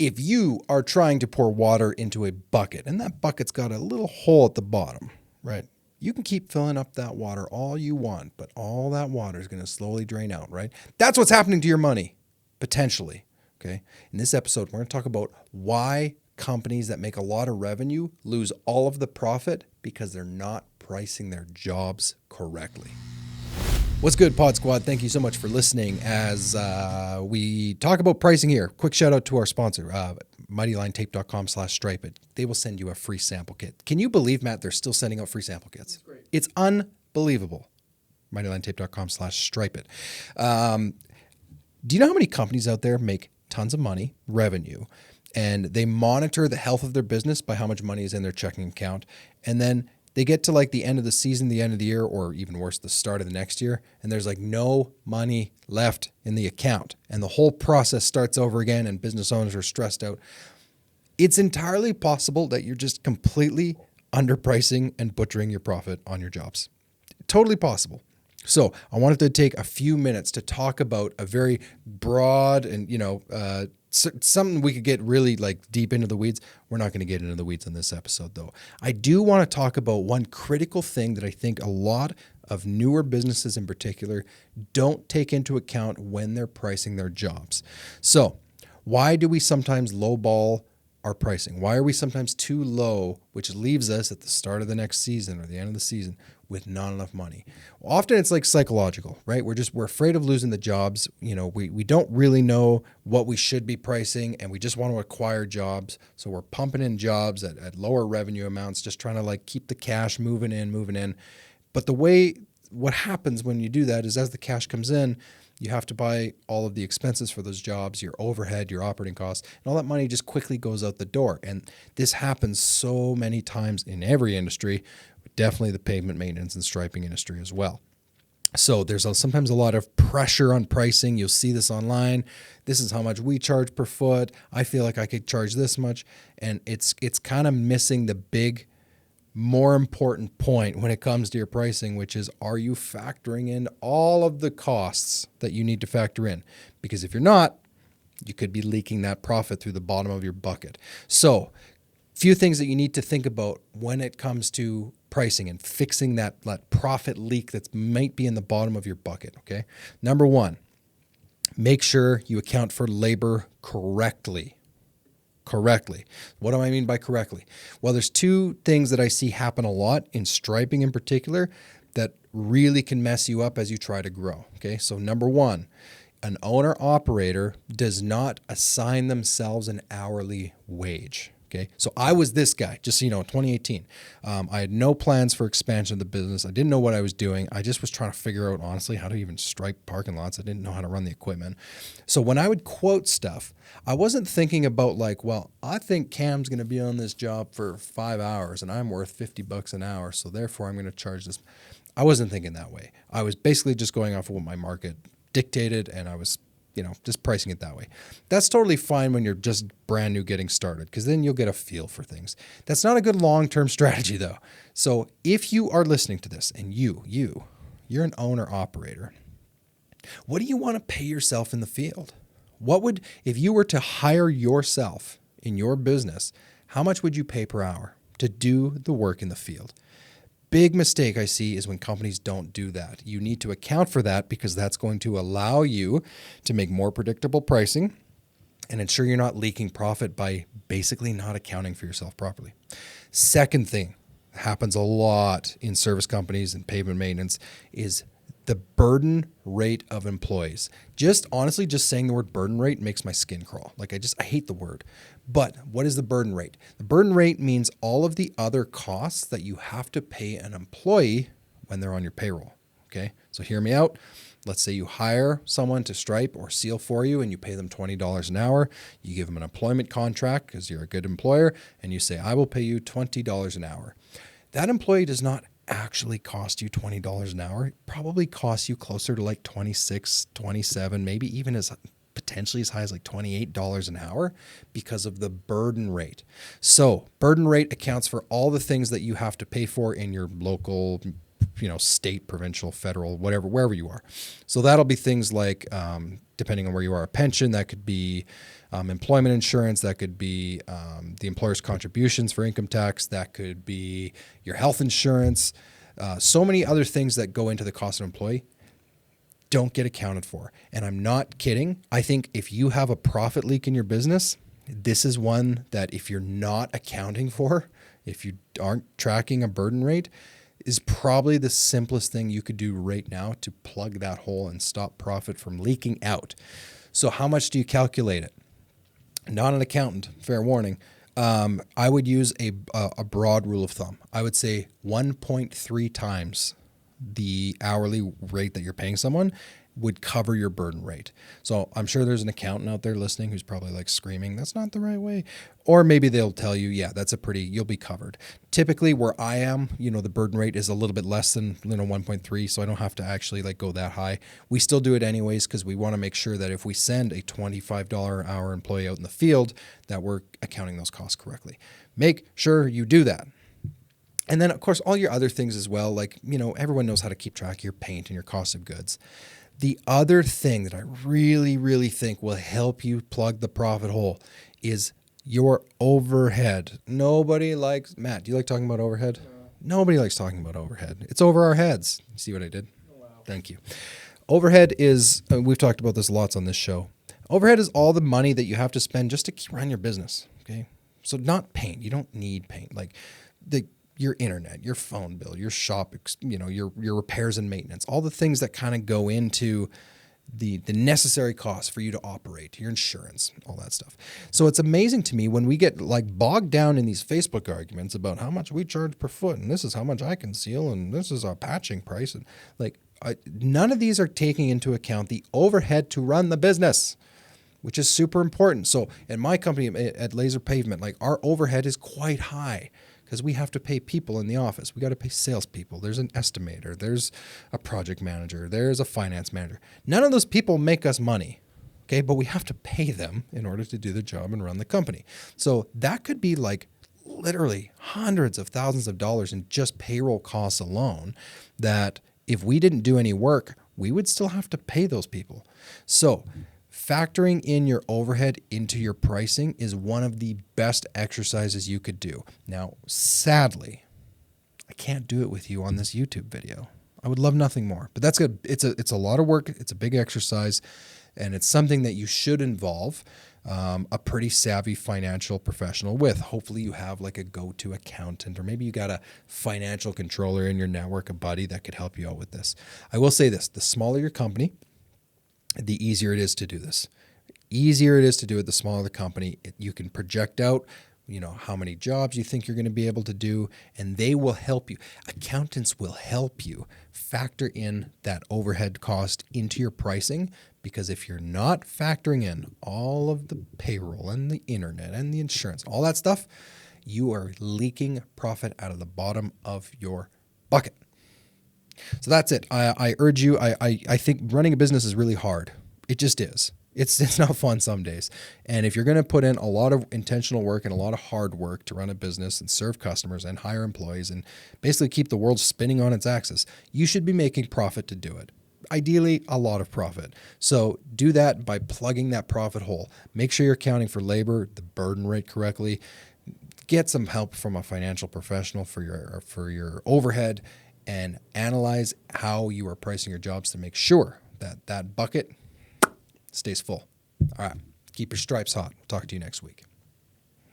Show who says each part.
Speaker 1: If you are trying to pour water into a bucket and that bucket's got a little hole at the bottom, right? You can keep filling up that water all you want, but all that water is going to slowly drain out, right? That's what's happening to your money, potentially, okay? In this episode, we're going to talk about why companies that make a lot of revenue lose all of the profit because they're not pricing their jobs correctly. What's good, Pod Squad? Thank you so much for listening as we talk about pricing here. Quick shout out to our sponsor, mightylinetape.com/stripe it. They will send you a free sample kit. Can you believe, Matt, they're still sending out free sample kits? That's great. It's unbelievable. mightylinetape.com/stripe it. Do you know how many companies out there make tons of money, revenue, and they monitor the health of their business by how much money is in their checking account, and then they get to like the end of the season, the end of the year, or even worse, the start of the next year, and there's like no money left in the account. And the whole process starts over again and business owners are stressed out. It's entirely possible that you're just completely underpricing and butchering your profit on your jobs. Totally possible. So I wanted to take a few minutes to talk about a very broad and, something we could get really like deep into the weeds. We're not going to get into the weeds on this episode though. I do want to talk about one critical thing that I think a lot of newer businesses in particular don't take into account when they're pricing their jobs. So why do we sometimes lowball our pricing? Why are we sometimes too low, which leaves us at the start of the next season or the end of the season with not enough money? Well, often it's like psychological, right? We're afraid of losing the jobs. We don't really know what we should be pricing and we just want to acquire jobs. So we're pumping in jobs at lower revenue amounts, just trying to like keep the cash moving in. But what happens when you do that is as the cash comes in, you have to buy all of the expenses for those jobs, your overhead, your operating costs, and all that money just quickly goes out the door. And this happens so many times in every industry, definitely the pavement maintenance and striping industry as well. So there's sometimes a lot of pressure on pricing. You'll see this online. This is how much we charge per foot. I feel like I could charge this much. And it's kind of missing the big, more important point when it comes to your pricing, which is, are you factoring in all of the costs that you need to factor in? Because if you're not, you could be leaking that profit through the bottom of your bucket. So few things that you need to think about when it comes to pricing and fixing that profit leak that might be in the bottom of your bucket, okay? Number one, make sure you account for labor correctly. What do I mean by correctly? Well, there's two things that I see happen a lot in striping in particular that really can mess you up as you try to grow, okay? So number one, an owner-operator does not assign themselves an hourly wage. Okay, so I was this guy, just so you know, in 2018. I had no plans for expansion of the business. I didn't know what I was doing. I just was trying to figure out, honestly, how to even stripe parking lots. I didn't know how to run the equipment. So when I would quote stuff, I wasn't thinking about like, well, I think Cam's going to be on this job for 5 hours and I'm worth $50 an hour, so therefore I'm going to charge this. I wasn't thinking that way. I was basically just going off of what my market dictated, and I was just pricing it that way. That's totally fine when you're just brand new getting started, because then you'll get a feel for things. That's not a good long-term strategy though. So if you are listening to this and you're an owner operator, what do you want to pay yourself in the field? If you were to hire yourself in your business, how much would you pay per hour to do the work in the field? Big mistake I see is when companies don't do that. You need to account for that because that's going to allow you to make more predictable pricing and ensure you're not leaking profit by basically not accounting for yourself properly. Second thing happens a lot in service companies and pavement maintenance is the burden rate of employees. Just saying the word burden rate makes my skin crawl. I hate the word. But what is the burden rate? The burden rate means all of the other costs that you have to pay an employee when they're on your payroll. Okay, so hear me out. Let's say you hire someone to stripe or seal for you and you pay them $20 an hour. You give them an employment contract because you're a good employer and you say, I will pay you $20 an hour. That employee does not actually cost you $20 an hour. It probably costs you closer to like $26, $27, maybe even potentially as high as like $28 an hour because of the burden rate. So burden rate accounts for all the things that you have to pay for in your local state, provincial, federal, whatever, wherever you are. So that'll be things like, depending on where you are, a pension, that could be employment insurance, that could be the employer's contributions for income tax, that could be your health insurance, so many other things that go into the cost of an employee don't get accounted for. And I'm not kidding. I think if you have a profit leak in your business, this is one that if you're not accounting for, if you aren't tracking a burden rate, is probably the simplest thing you could do right now to plug that hole and stop profit from leaking out. So how much do you calculate it? Not an accountant, fair warning. I would use a broad rule of thumb. I would say 1.3 times the hourly rate that you're paying someone would cover your burden rate. So I'm sure there's an accountant out there listening who's probably like screaming, that's not the right way. Or maybe they'll tell you, yeah, you'll be covered. Typically where I am, the burden rate is a little bit less than 1.3. So I don't have to actually like go that high. We still do it anyways, because we want to make sure that if we send a $25 an hour employee out in the field, that we're accounting those costs correctly. Make sure you do that. And then of course, all your other things as well, like, everyone knows how to keep track of your paint and your cost of goods. The other thing that I really, really think will help you plug the profit hole is your overhead. Nobody likes, Matt, do you like talking about overhead? Nobody likes talking about overhead. It's over our heads. You see what I did? Wow. Thank you. Overhead is, we've talked about this lots on this show. Overhead is all the money that you have to spend just to run your business. Okay. So not paint. You don't need paint. Like your internet, your phone bill, your shop, your repairs and maintenance, all the things that kind of go into the necessary costs for you to operate, your insurance, all that stuff. So it's amazing to me when we get like bogged down in these Facebook arguments about how much we charge per foot, and this is how much I can seal, and this is our patching price, and none of these are taking into account the overhead to run the business, which is super important. So in my company at Laser Pavement, like our overhead is quite high, because we have to pay people in the office. We got to pay salespeople. There's an estimator. There's a project manager. There's a finance manager. None of those people make us money, okay? But we have to pay them in order to do the job and run the company. So that could be like literally hundreds of thousands of dollars in just payroll costs alone, that if we didn't do any work, we would still have to pay those people. So factoring in your overhead into your pricing is one of the best exercises you could do. Now, sadly, I can't do it with you on this YouTube video. I would love nothing more, but that's good. It's a lot of work. It's a big exercise, and it's something that you should involve a pretty savvy financial professional with. Hopefully you have like a go-to accountant, or maybe you got a financial controller in your network, a buddy that could help you out with this. I will say this, the smaller your company, the easier it is to do this. Easier it is to do it, the smaller the company. You can project out, how many jobs you think you're going to be able to do, and they will help you. Accountants will help you factor in that overhead cost into your pricing, because if you're not factoring in all of the payroll and the internet and the insurance, all that stuff, you are leaking profit out of the bottom of your bucket. So that's it. I urge you. I think running a business is really hard. It just is. It's not fun some days. And if you're going to put in a lot of intentional work and a lot of hard work to run a business and serve customers and hire employees and basically keep the world spinning on its axis, you should be making profit to do it. Ideally, a lot of profit. So do that by plugging that profit hole. Make sure you're accounting for labor, the burden rate correctly. Get some help from a financial professional for your overhead, and analyze how you are pricing your jobs to make sure that that bucket stays full. All right. Keep your stripes hot. We'll talk to you next week.